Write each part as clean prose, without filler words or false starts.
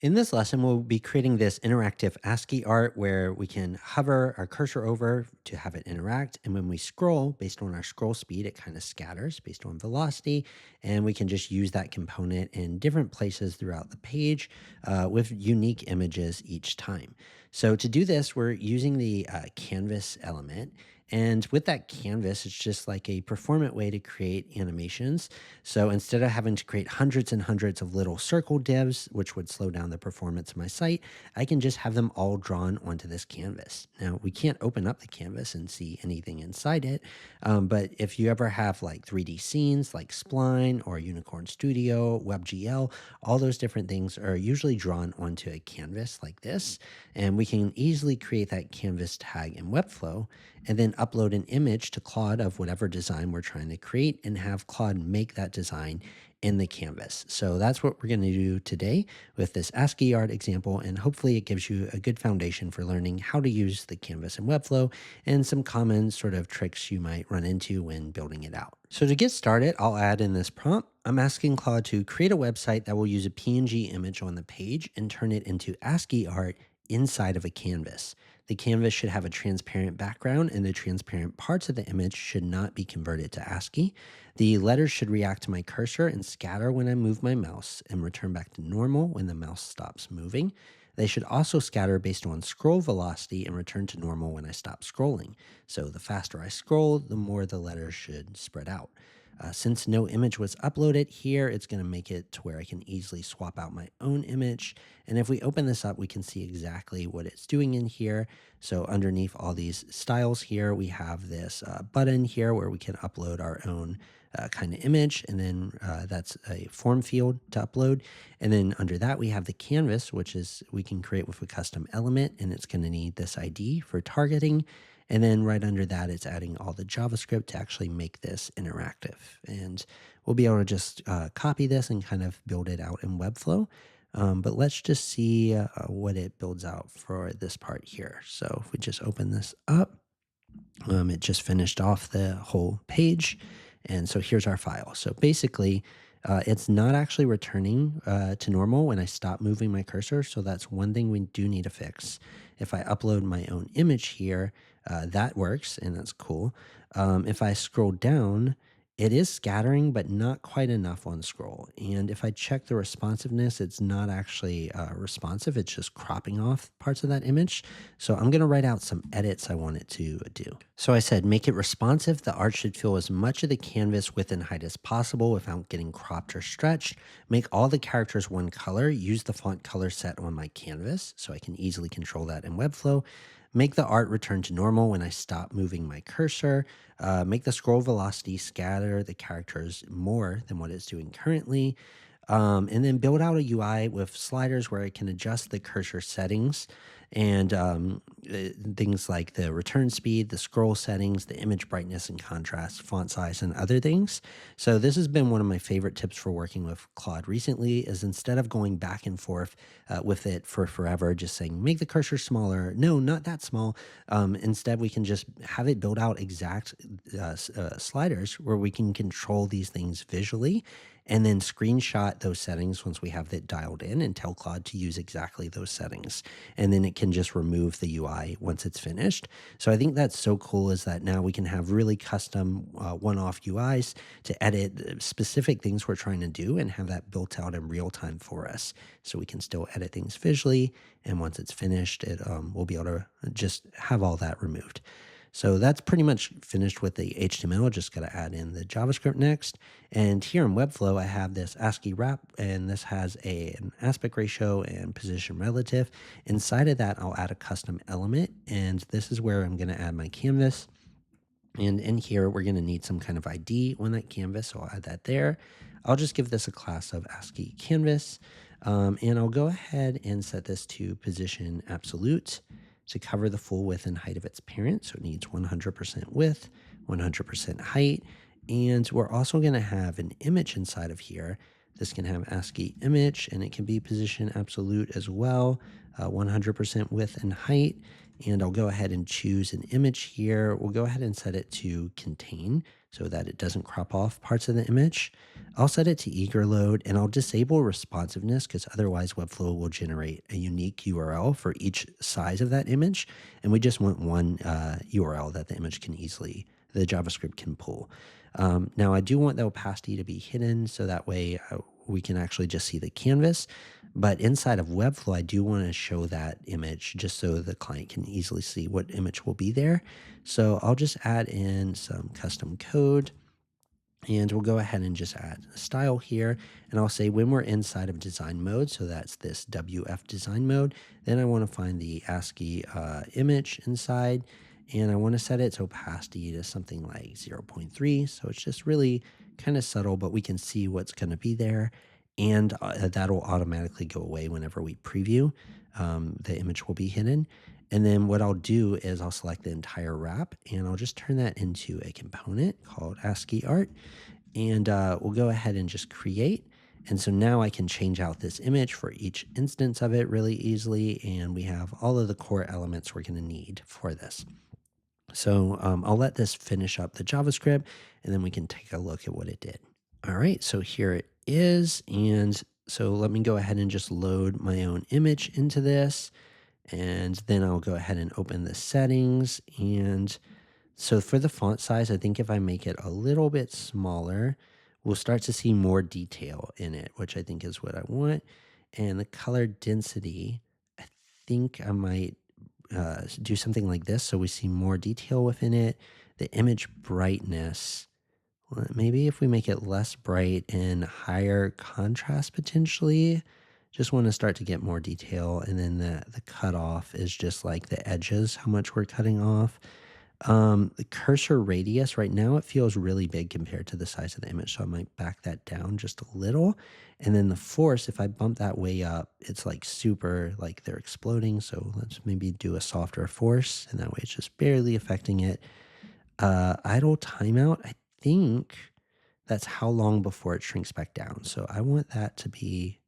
In this lesson, we'll be creating this interactive ASCII art where we can hover our cursor over to have it interact. And when we scroll, based on our scroll speed, it kind of scatters based on velocity. And we can just use that component in different places throughout the page with unique images each time. So to do this, we're using the canvas element. And with that canvas, it's just like a performant way to create animations. So instead of having to create hundreds and hundreds of little circle divs, which would slow down the performance of my site, I can just have them all drawn onto this canvas. Now, we can't open up the canvas and see anything inside it, but if you ever have like 3D scenes like Spline or Unicorn Studio, WebGL, all those different things are usually drawn onto a canvas like this, and we can easily create that canvas tag in Webflow and then upload an image to Claude of whatever design we're trying to create and have Claude make that design in the canvas. So that's what we're going to do today with this ASCII art example, and hopefully it gives you a good foundation for learning how to use the canvas in Webflow and some common sort of tricks you might run into when building it out. So to get started, I'll add in this prompt. I'm asking Claude to create a website that will use a PNG image on the page and turn it into ASCII art inside of a canvas. The canvas should have a transparent background, and the transparent parts of the image should not be converted to ASCII. The letters should react to my cursor and scatter when I move my mouse and return back to normal when the mouse stops moving. They should also scatter based on scroll velocity and return to normal when I stop scrolling. So the faster I scroll, the more the letters should spread out. Since no image was uploaded here, it's going to make it to where I can easily swap out my own image. And if we open this up, we can see exactly what it's doing in here. So underneath all these styles here, we have this button here where we can upload our own kind of image. And then that's a form field to upload. And then under that, we have the canvas, which is we can create with a custom element. And it's going to need this ID for targeting. And then right under that, it's adding all the JavaScript to actually make this interactive. And we'll be able to just copy this and kind of build it out in Webflow. But let's just see what it builds out for this part here. So if we just open this up, it just finished off the whole page. And so here's our file. So basically, it's not actually returning to normal when I stop moving my cursor. So that's one thing we do need to fix. If I upload my own image here, that works and that's cool. If I scroll down, it is scattering, but not quite enough on scroll. And if I check the responsiveness, it's not actually responsive. It's just cropping off parts of that image. So I'm going to write out some edits I want it to do. So I said, make it responsive. The art should fill as much of the canvas width and height as possible without getting cropped or stretched. Make all the characters one color. Use the font color set on my canvas so I can easily control that in Webflow. Make the art return to normal when I stop moving my cursor. Make the scroll velocity scatter the characters more than what it's doing currently. And then build out a UI with sliders where I can adjust the cursor settings and things like the return speed, the scroll settings, the image brightness and contrast, font size, and other things. So this has been one of my favorite tips for working with Claude recently is instead of going back and forth with it for forever, just saying, make the cursor smaller. No, not that small. Instead, we can just have it build out exact sliders where we can control these things visually and then screenshot those settings once we have it dialed in and tell Claude to use exactly those settings. And then it can just remove the UI once it's finished. So I think that's so cool is that now we can have really custom one-off UIs to edit specific things we're trying to do and have that built out in real time for us. So we can still edit things visually. And once it's finished, we'll be able to just have all that removed. So that's pretty much finished with the HTML. Just got to add in the JavaScript next. And here in Webflow, I have this ASCII wrap, and this has an aspect ratio and position relative. Inside of that, I'll add a custom element, and this is where I'm going to add my canvas. And in here, we're going to need some kind of ID on that canvas, so I'll add that there. I'll just give this a class of ASCII canvas, and I'll go ahead and set this to position absolute to cover the full width and height of its parent. So it needs 100% width, 100% height. And we're also going to have an image inside of here. This can have ASCII image and it can be position absolute as well, 100% width and height. And I'll go ahead and choose an image here. We'll go ahead and set it to contain so that it doesn't crop off parts of the image. I'll set it to eager load, and I'll disable responsiveness because otherwise Webflow will generate a unique URL for each size of that image. And we just want one URL that the image can easily, the JavaScript can pull. Now I do want the opacity to be hidden so that way we can actually just see the canvas. But inside of Webflow, I do want to show that image just so the client can easily see what image will be there. So I'll just add in some custom code. And we'll go ahead and just add a style here. And I'll say when we're inside of design mode, so that's this WF design mode, then I want to find the ASCII image inside. And I want to set its opacity to something like 0.3. So it's just really kind of subtle, but we can see what's going to be there. And that'll automatically go away whenever we preview. The image will be hidden. And then what I'll do is I'll select the entire wrap and I'll just turn that into a component called ASCII Art. And we'll go ahead and just create. And so now I can change out this image for each instance of it really easily. And we have all of the core elements we're going to need for this. So I'll let this finish up the JavaScript and then we can take a look at what it did. All right, so here it is. And so let me go ahead and just load my own image into this. And then I'll go ahead and open the settings. And so for the font size, I think if I make it a little bit smaller, we'll start to see more detail in it, which I think is what I want. And the color density, I think I might do something like this so we see more detail within it. The image brightness, well, maybe if we make it less bright and higher contrast potentially, just want to start to get more detail. And then the cutoff is just like the edges, how much we're cutting off. The cursor radius right now, it feels really big compared to the size of the image. So I might back that down just a little. And then the force, if I bump that way up, it's like super, like they're exploding. So let's maybe do a softer force. And that way it's just barely affecting it. Idle timeout, I think that's how long before it shrinks back down. So I want that to be,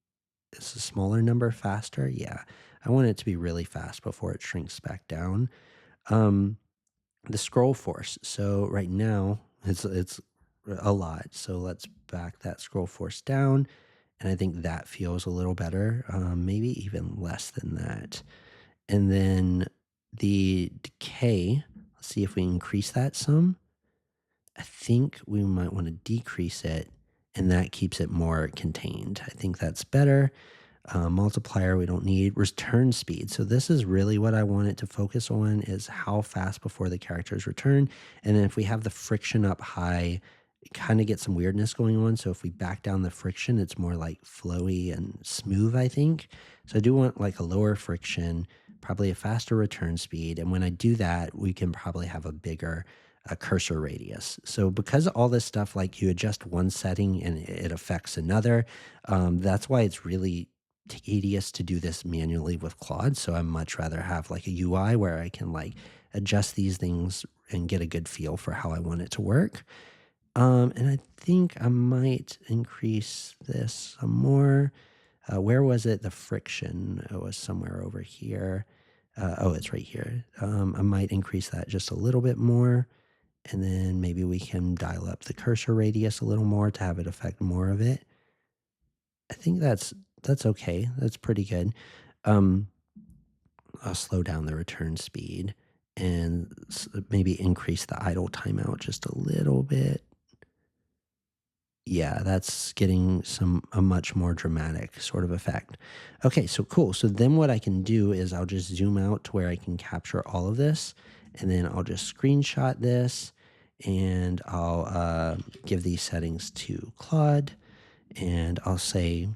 it's a smaller number faster. Yeah, I want it to be really fast before it shrinks back down. The scroll force. So right now it's a lot. So let's back that scroll force down. And I think that feels a little better, maybe even less than that. And then the decay, let's see if we increase that some. I think we might want to decrease it and that keeps it more contained. I think that's better. Multiplier we don't need. Return speed. So this is really what I want it to focus on is how fast before the characters return. And then if we have the friction up high, it kind of gets some weirdness going on. So if we back down the friction, it's more like flowy and smooth, I think. So I do want like a lower friction, probably a faster return speed. And when I do that, we can probably have a bigger cursor radius. So because all this stuff, like you adjust one setting and it affects another, that's why it's really tedious to do this manually with Claude. So I much rather have like a UI where I can like adjust these things and get a good feel for how I want it to work. And I think I might increase this some more. Where was it? The friction. It was somewhere over here. Oh, it's right here. I might increase that just a little bit more. And then maybe we can dial up the cursor radius a little more to have it affect more of it. I think that's okay. That's pretty good. I'll slow down the return speed and maybe increase the idle timeout just a little bit. Yeah, that's getting a much more dramatic sort of effect. Okay, so cool. So then what I can do is I'll just zoom out to where I can capture all of this, and then I'll just screenshot this, and I'll give these settings to Claude, and I'll say,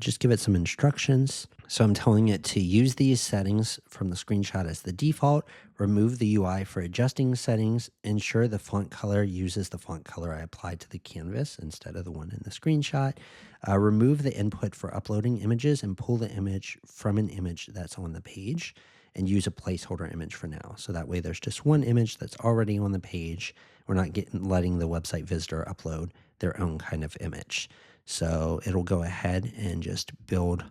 just give it some instructions. So I'm telling it to use these settings from the screenshot as the default, remove the UI for adjusting settings, ensure the font color uses the font color I applied to the canvas instead of the one in the screenshot, remove the input for uploading images and pull the image from an image that's on the page and use a placeholder image for now. So that way there's just one image that's already on the page. We're not letting the website visitor upload their own kind of image. So it'll go ahead and just build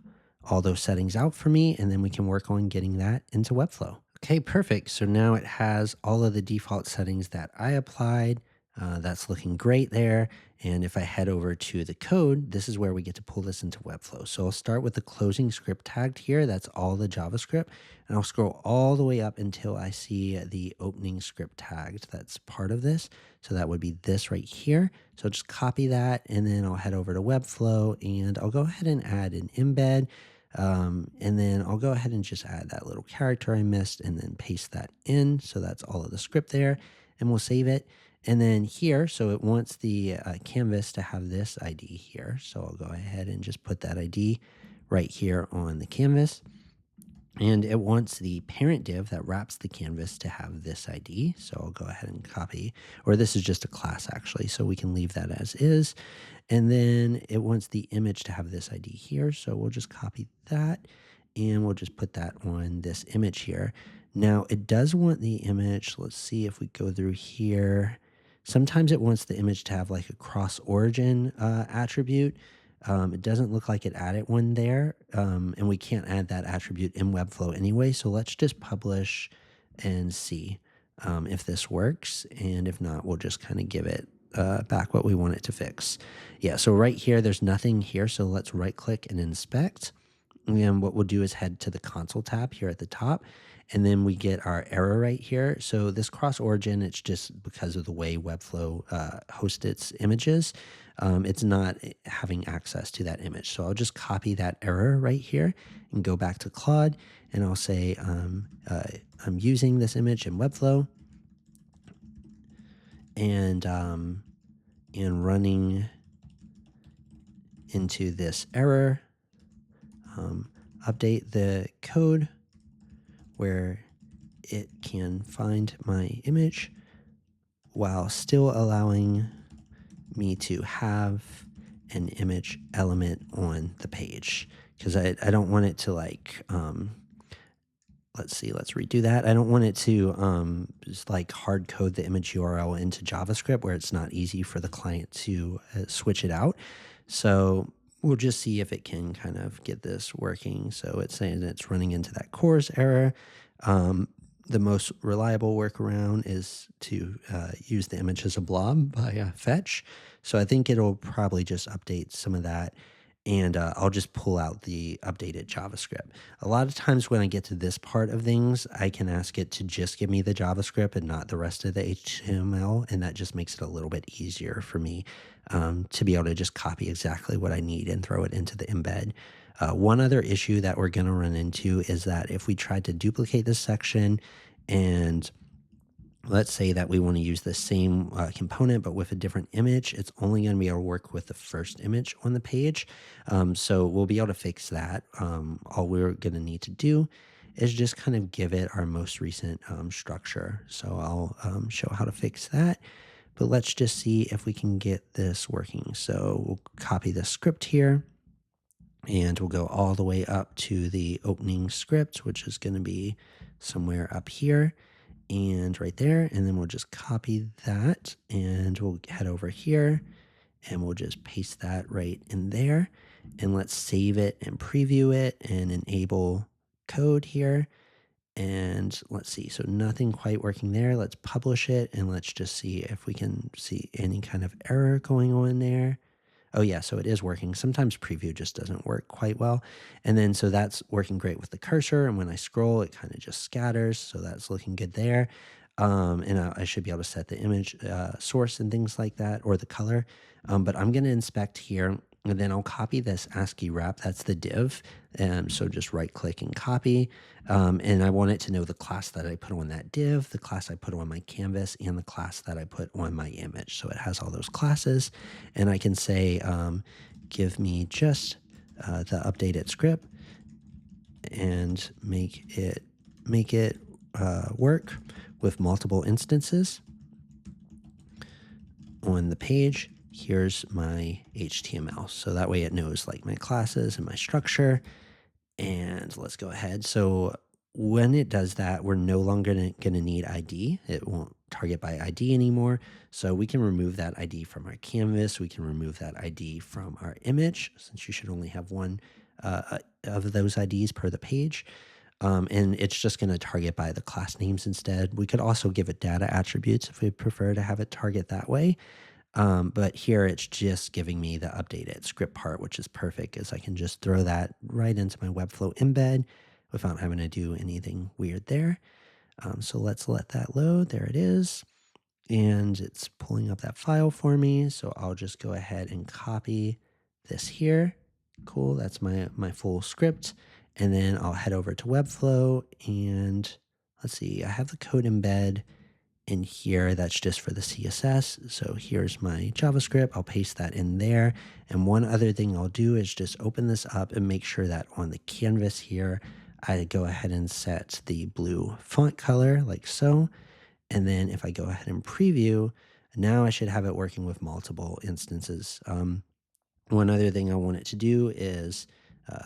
all those settings out for me, and then we can work on getting that into Webflow. Okay, perfect. So now it has all of the default settings that I applied. That's looking great there. And if I head over to the code, this is where we get to pull this into Webflow. So I'll start with the closing script tagged here. That's all the JavaScript. And I'll scroll all the way up until I see the opening script tagged. That's part of this. So that would be this right here. So just copy that and then I'll head over to Webflow and I'll go ahead and add an embed. And then I'll go ahead and just add that little character I missed and then paste that in. So that's all of the script there and we'll save it. And then here, so it wants the canvas to have this ID here. So I'll go ahead and just put that ID right here on the canvas. And it wants the parent div that wraps the canvas to have this ID. So I'll go ahead and copy, or this is just a class actually. So we can leave that as is. And then it wants the image to have this ID here. So we'll just copy that and we'll just put that on this image here. Now it does want the image. Let's see if we go through here. Sometimes it wants the image to have like a cross origin attribute. It doesn't look like it added one there. And we can't add that attribute in Webflow anyway. So let's just publish and see if this works. And if not, we'll just kind of give it back what we want it to fix. Yeah, so right here, there's nothing here. So let's right click and inspect. And what we'll do is head to the console tab here at the top. And then we get our error right here. So this cross origin, it's just because of the way Webflow hosts its images. It's not having access to that image. So I'll just copy that error right here and go back to Claude. And I'll say I'm using this image in Webflow. And running into this error, update the code where it can find my image while still allowing me to have an image element on the page. Because I don't want it to like, let's see, let's redo that. I don't want it to just like hard code the image URL into JavaScript where it's not easy for the client to switch it out. So we'll just see if it can kind of get this working. So it's saying that it's running into that CORS error. The most reliable workaround is to use the image as a blob by fetch. So I think it'll probably just update some of that. And I'll just pull out the updated JavaScript. A lot of times when I get to this part of things, I can ask it to just give me the JavaScript and not the rest of the HTML. And that just makes it a little bit easier for me to be able to just copy exactly what I need and throw it into the embed. One other issue that we're going to run into is that if we tried to duplicate this section and let's say that we want to use the same component, but with a different image, it's only going to be able to work with the first image on the page. So we'll be able to fix that. All we're going to need to do is just kind of give it our most recent structure. So I'll show how to fix that. But let's just see if we can get this working. So we'll copy the script here. And we'll go all the way up to the opening script, which is going to be somewhere up here and right there. And then we'll just copy that and we'll head over here and we'll just paste that right in there. And let's save it and preview it and enable code here. And let's see, so nothing quite working there. Let's publish it and let's just see if we can see any kind of error going on there. Oh yeah, so it is working. Sometimes preview just doesn't work quite well. And then so that's working great with the cursor. And when I scroll, it kind of just scatters. So that's looking good there. And I should be able to set the image source and things like that, or the color. But I'm going to inspect here. And then I'll copy this ASCII wrap. That's the div. And so just right click and copy. And I want it to know the class that I put on that div, the class I put on my canvas, and the class that I put on my image. So it has all those classes. And I can say, give me just the updated script and make it work with multiple instances on the page. Here's my HTML. So that way it knows like my classes and my structure. And let's go ahead. So when it does that, we're no longer going to need ID. It won't target by ID anymore. So we can remove that ID from our canvas. We can remove that ID from our image, since you should only have one of those IDs per the page. And it's just going to target by the class names instead. We could also give it data attributes if we prefer to have it target that way. But here it's just giving me the updated script part, which is perfect because I can just throw that right into my Webflow embed without having to do anything weird there. So let's let that load. There it is. And it's pulling up that file for me. So I'll just go ahead and copy this here. Cool. That's my full script. And then I'll head over to Webflow and let's see, I have the code embed in here. That's just for the CSS. So here's my JavaScript. I'll paste that in there. And one other thing I'll do is just open this up and make sure that on the canvas here, I go ahead and set the blue font color like so. And then if I go ahead and preview, now I should have it working with multiple instances. One other thing I want it to do is,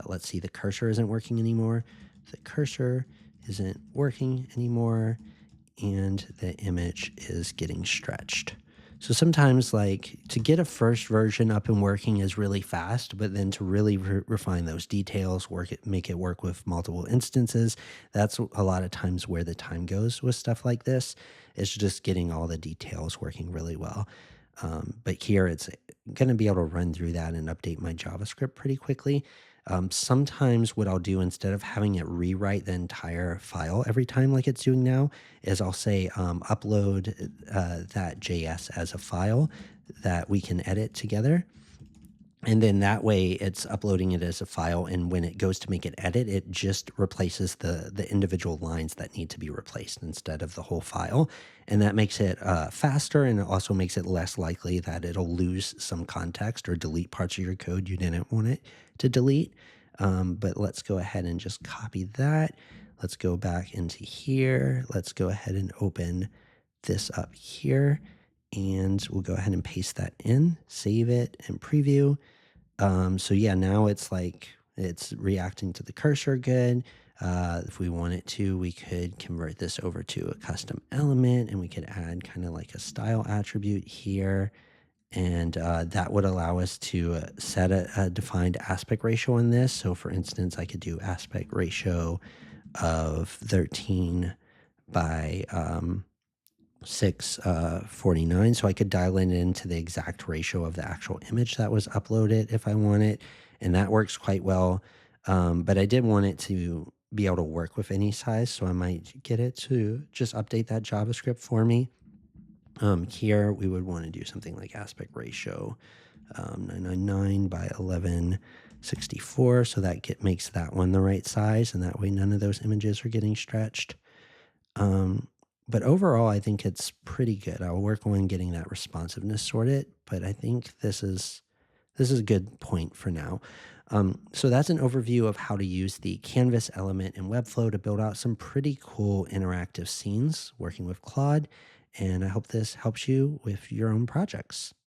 let's see, the cursor isn't working anymore. The cursor isn't working anymore and the image is getting stretched. So sometimes like to get a first version up and working is really fast, but then to really refine those details, make it work with multiple instances, that's a lot of times where the time goes with stuff like this. It's just getting all the details working really well. But here it's going to be able to run through that and update my JavaScript pretty quickly. Sometimes what I'll do instead of having it rewrite the entire file every time like it's doing now is I'll say upload that JS as a file that we can edit together. And then that way it's uploading it as a file. And when it goes to make an edit, it just replaces the individual lines that need to be replaced instead of the whole file. And that makes it faster. And it also makes it less likely that it'll lose some context or delete parts of your code you didn't want it to delete. But let's go ahead and just copy that. Let's go back into here. Let's go ahead and open this up here. And we'll go ahead and paste that in, save it, and preview. So yeah, now it's like it's reacting to the cursor good. If we wanted to, we could convert this over to a custom element and we could add kind of like a style attribute here. And that would allow us to set a defined aspect ratio on this. So for instance, I could do aspect ratio of 13 by 649. So I could dial it into the exact ratio of the actual image that was uploaded if I want it. And that works quite well. But I did want it to be able to work with any size. So I might get it to just update that JavaScript for me. Here we would want to do something like aspect ratio 999 by 1164. So that makes that one the right size. And that way none of those images are getting stretched. But overall, I think it's pretty good. I'll work on getting that responsiveness sorted, but I think this is a good point for now. So that's an overview of how to use the Canvas element in Webflow to build out some pretty cool interactive scenes working with Claude. And I hope this helps you with your own projects.